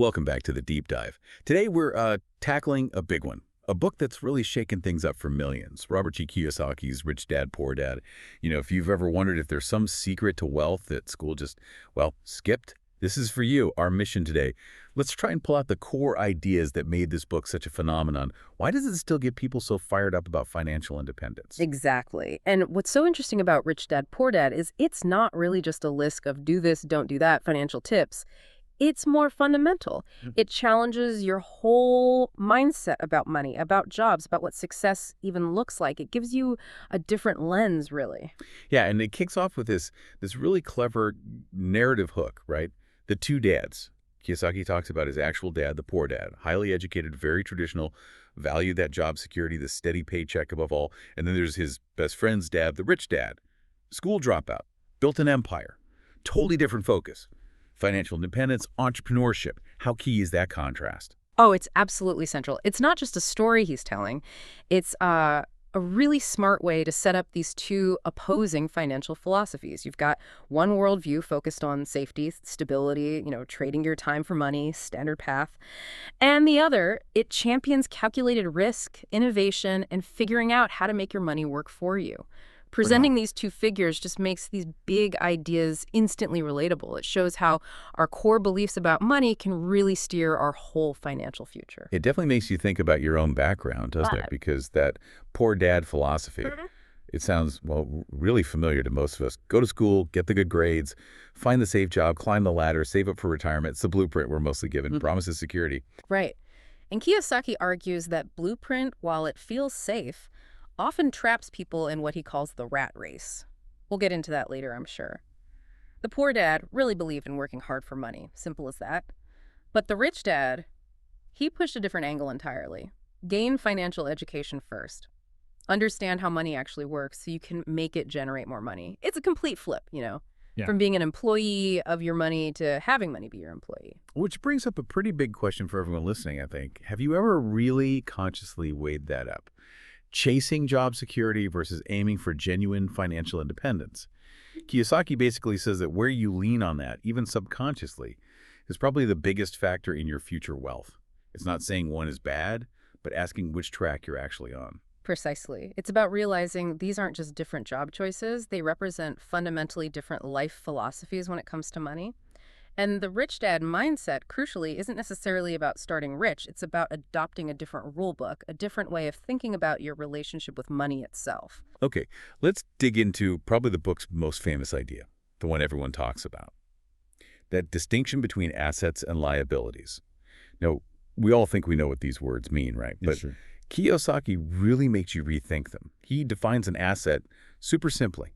Welcome back to the deep dive. Today we're tackling a big one, a book that's really shaken things up for millions. Robert G. Kiyosaki's Rich Dad, Poor Dad. If you've ever wondered if there's some secret to wealth that school just, well, skipped, this is for you, our mission today. Let's try and pull out the core ideas that made this book such a phenomenon. Why does it still get people so fired up about financial independence? Exactly. And what's so interesting about Rich Dad, Poor Dad is it's not really just a list of do this, don't do that financial tips. It's more fundamental. It challenges your whole mindset about money, about jobs, about what success even looks like. It gives you a different lens, really. Yeah, and it kicks off with this really clever narrative hook, right? The two dads. Kiyosaki talks about his actual dad, the poor dad, highly educated, very traditional, valued that job security, the steady paycheck above all. And then there's his best friend's dad, the rich dad, school dropout, built an empire, totally different focus. Financial independence, entrepreneurship. How key is that contrast? Oh, it's absolutely central. It's not just a story he's telling. It's a really smart way to set up these two opposing financial philosophies. You've got one worldview focused on safety, stability, trading your time for money, standard path. And the other, it champions calculated risk, innovation, and figuring out how to make your money work for you. Presenting these two figures just makes these big ideas instantly relatable. It shows how our core beliefs about money can really steer our whole financial future. It definitely makes you think about your own background, doesn't it? Because that poor dad philosophy, it sounds, well, really familiar to most of us. Go to school, get the good grades, find the safe job, climb the ladder, save up for retirement. It's the blueprint we're mostly given, promises security. Right. And Kiyosaki argues that blueprint, while it feels safe, often traps people in what he calls the rat race. We'll get into that later, I'm sure. The poor dad really believed in working hard for money, simple as that. But the rich dad, he pushed a different angle entirely. Gain financial education first. Understand how money actually works so you can make it generate more money. It's a complete flip, Yeah. from being an employee of your money to having money be your employee. Which brings up a pretty big question for everyone listening, I think. Have you ever really consciously weighed that up? Chasing job security versus aiming for genuine financial independence. Kiyosaki basically says that where you lean on that, even subconsciously, is probably the biggest factor in your future wealth. It's not saying one is bad, but asking which track you're actually on. Precisely. It's about realizing these aren't just different job choices. They represent fundamentally different life philosophies when it comes to money. And the rich dad mindset, crucially, isn't necessarily about starting rich. It's about adopting a different rule book, a different way of thinking about your relationship with money itself. Okay, let's dig into probably the book's most famous idea, the one everyone talks about. That distinction between assets and liabilities. Now, we all think we know what these words mean, right? Yes, But sir. Kiyosaki really makes you rethink them. He defines an asset super simply.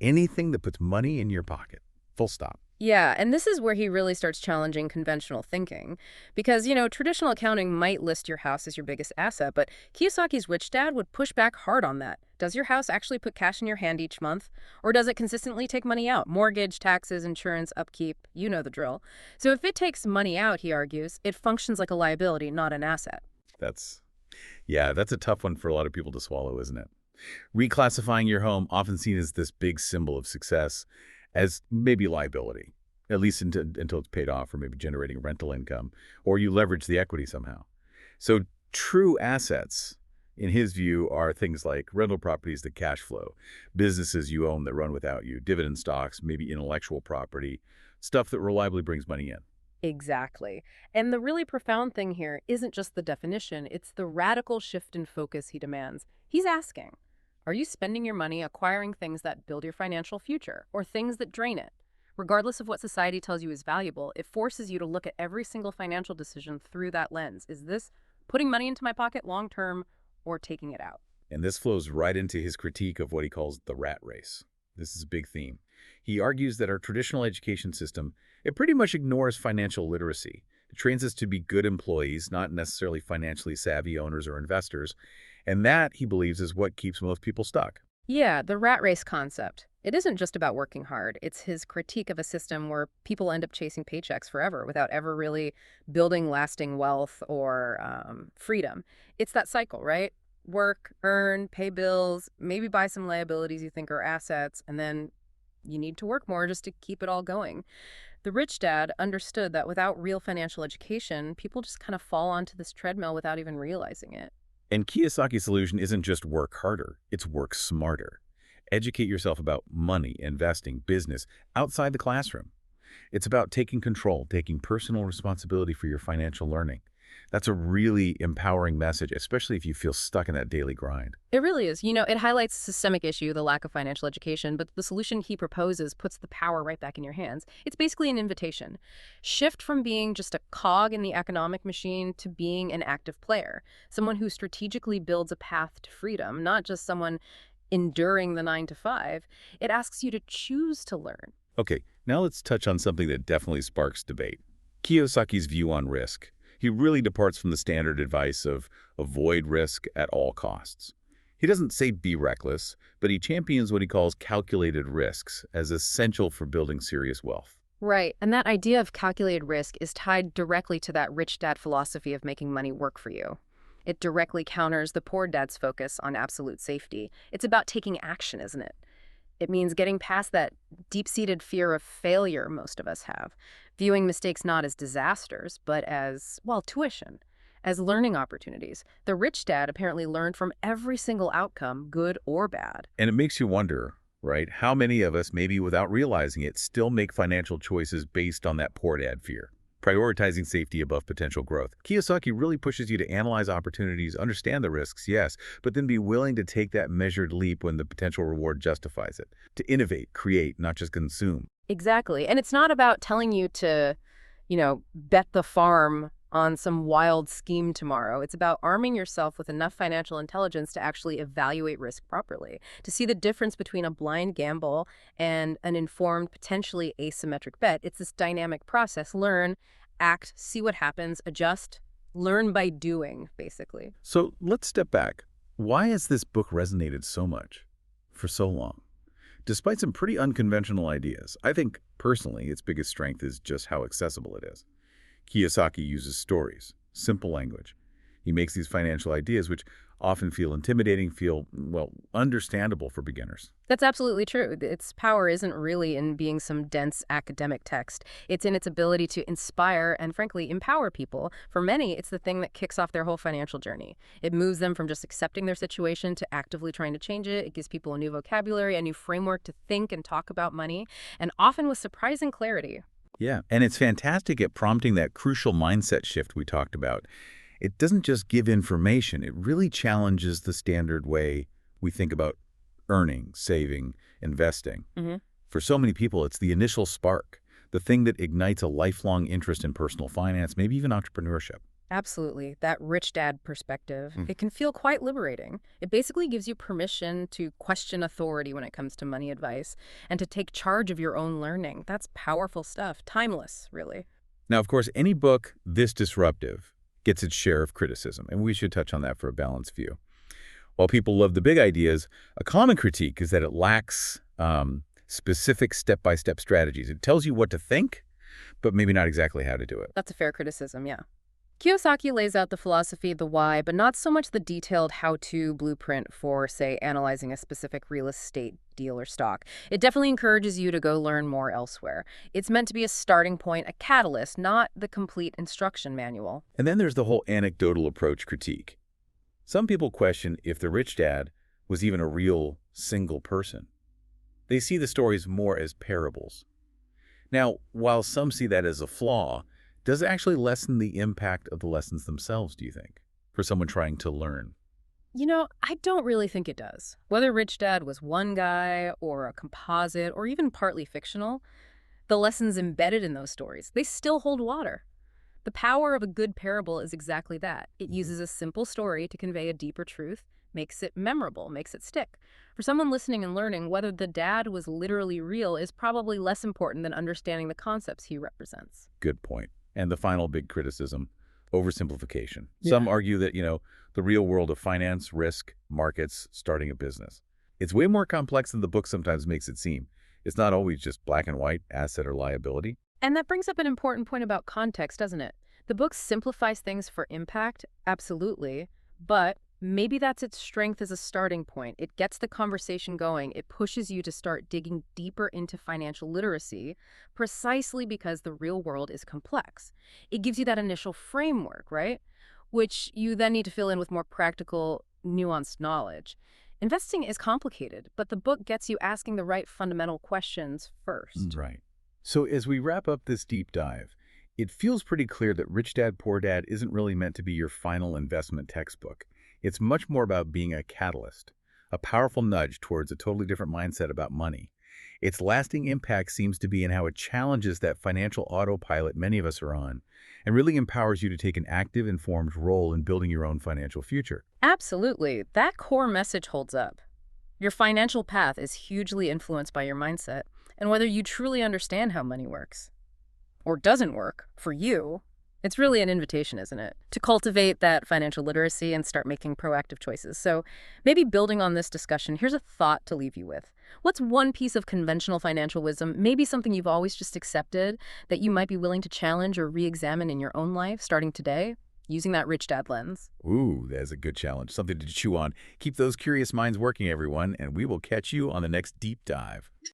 Anything that puts money in your pocket. Full stop. Yeah, and this is where he really starts challenging conventional thinking. Because, traditional accounting might list your house as your biggest asset, but Kiyosaki's rich dad would push back hard on that. Does your house actually put cash in your hand each month? Or does it consistently take money out? Mortgage, taxes, insurance, upkeep, you know the drill. So if it takes money out, he argues, it functions like a liability, not an asset. That's a tough one for a lot of people to swallow, isn't it? Reclassifying your home, often seen as this big symbol of success, as maybe liability, at least until it's paid off or maybe generating rental income, or you leverage the equity somehow. So true assets, in his view, are things like rental properties that cash flow, businesses you own that run without you, dividend stocks, maybe intellectual property, stuff that reliably brings money in. Exactly. And the really profound thing here isn't just the definition, it's the radical shift in focus he demands. He's asking, are you spending your money acquiring things that build your financial future or things that drain it? Regardless of what society tells you is valuable, it forces you to look at every single financial decision through that lens. Is this putting money into my pocket long term or taking it out? And this flows right into his critique of what he calls the rat race. This is a big theme. He argues that our traditional education system, it pretty much ignores financial literacy. It trains us to be good employees, not necessarily financially savvy owners or investors. And that, he believes, is what keeps most people stuck. Yeah, the rat race concept. It isn't just about working hard. It's his critique of a system where people end up chasing paychecks forever without ever really building lasting wealth or freedom. It's that cycle, right? Work, earn, pay bills, maybe buy some liabilities you think are assets, and then you need to work more just to keep it all going. The rich dad understood that without real financial education, people just kind of fall onto this treadmill without even realizing it. And Kiyosaki's solution isn't just work harder, it's work smarter. Educate yourself about money, investing, business outside the classroom. It's about taking control, taking personal responsibility for your financial learning. That's a really empowering message, especially if you feel stuck in that daily grind. It really is. It highlights a systemic issue, the lack of financial education, but the solution he proposes puts the power right back in your hands. It's basically an invitation. Shift from being just a cog in the economic machine to being an active player, someone who strategically builds a path to freedom, not just someone enduring the 9 to 5. It asks you to choose to learn. Okay, now let's touch on something that definitely sparks debate. Kiyosaki's view on risk. He really departs from the standard advice of avoid risk at all costs. He doesn't say be reckless, but he champions what he calls calculated risks as essential for building serious wealth. Right. And that idea of calculated risk is tied directly to that rich dad philosophy of making money work for you. It directly counters the poor dad's focus on absolute safety. It's about taking action, isn't it? It means getting past that deep-seated fear of failure most of us have, viewing mistakes not as disasters, but as, well, tuition, as learning opportunities. The rich dad apparently learned from every single outcome, good or bad. And it makes you wonder, right, how many of us, maybe without realizing it, still make financial choices based on that poor dad fear, prioritizing safety above potential growth. Kiyosaki really pushes you to analyze opportunities, understand the risks, yes, but then be willing to take that measured leap when the potential reward justifies it, to innovate, create, not just consume. Exactly. And it's not about telling you to, bet the farm on some wild scheme tomorrow. It's about arming yourself with enough financial intelligence to actually evaluate risk properly, to see the difference between a blind gamble and an informed, potentially asymmetric bet. It's this dynamic process. Learn, act, see what happens, adjust, learn by doing, basically. So let's step back. Why has this book resonated so much for so long? Despite some pretty unconventional ideas, I think, personally, its biggest strength is just how accessible it is. Kiyosaki uses stories, simple language. He makes these financial ideas, which often feel intimidating, well, understandable for beginners. That's absolutely true. Its power isn't really in being some dense academic text. It's in its ability to inspire and, frankly, empower people. For many, it's the thing that kicks off their whole financial journey. It moves them from just accepting their situation to actively trying to change it. It gives people a new vocabulary, a new framework to think and talk about money, and often with surprising clarity. Yeah, and it's fantastic at prompting that crucial mindset shift we talked about. It doesn't just give information, it really challenges the standard way we think about earning, saving, investing. For so many people, it's the initial spark, the thing that ignites a lifelong interest in personal finance, maybe even entrepreneurship. Absolutely. That rich dad perspective, it can feel quite liberating. It basically gives you permission to question authority when it comes to money advice and to take charge of your own learning. That's powerful stuff. Timeless, really. Now, of course, any book this disruptive gets its share of criticism, and we should touch on that for a balanced view. While people love the big ideas, a common critique is that it lacks specific step-by-step strategies. It tells you what to think, but maybe not exactly how to do it. That's a fair criticism, yeah. Kiyosaki lays out the philosophy, the why, but not so much the detailed how-to blueprint for, say, analyzing a specific real estate deal or stock. It definitely encourages you to go learn more elsewhere. It's meant to be a starting point, a catalyst, not the complete instruction manual. And then there's the whole anecdotal approach critique. Some people question if the rich dad was even a real single person. They see the stories more as parables. Now, while some see that as a flaw, does it actually lessen the impact of the lessons themselves, do you think, for someone trying to learn? I don't really think it does. Whether Rich Dad was one guy or a composite or even partly fictional, the lessons embedded in those stories, they still hold water. The power of a good parable is exactly that. It uses a simple story to convey a deeper truth, makes it memorable, makes it stick. For someone listening and learning, whether the dad was literally real is probably less important than understanding the concepts he represents. Good point. And the final big criticism, oversimplification. Yeah. Some argue that, the real world of finance, risk, markets, starting a business. It's way more complex than the book sometimes makes it seem. It's not always just black and white, asset or liability. And that brings up an important point about context, doesn't it? The book simplifies things for impact, absolutely, but Maybe that's its strength as a starting point. It gets the conversation going. It pushes you to start digging deeper into financial literacy precisely because the real world is complex. It gives you that initial framework, right? Which you then need to fill in with more practical, nuanced knowledge. Investing is complicated, but the book gets you asking the right fundamental questions first. Right. So as we wrap up this deep dive, it feels pretty clear that Rich Dad, Poor Dad isn't really meant to be your final investment textbook. It's much more about being a catalyst, a powerful nudge towards a totally different mindset about money. Its lasting impact seems to be in how it challenges that financial autopilot many of us are on, and really empowers you to take an active, informed role in building your own financial future. Absolutely. That core message holds up. Your financial path is hugely influenced by your mindset and whether you truly understand how money works. Or doesn't work for you. It's really an invitation, isn't it? To cultivate that financial literacy and start making proactive choices. So maybe building on this discussion, here's a thought to leave you with. What's one piece of conventional financial wisdom, maybe something you've always just accepted, that you might be willing to challenge or re-examine in your own life starting today, using that rich dad lens? Ooh, that's a good challenge, something to chew on. Keep those curious minds working, everyone, and we will catch you on the next deep dive.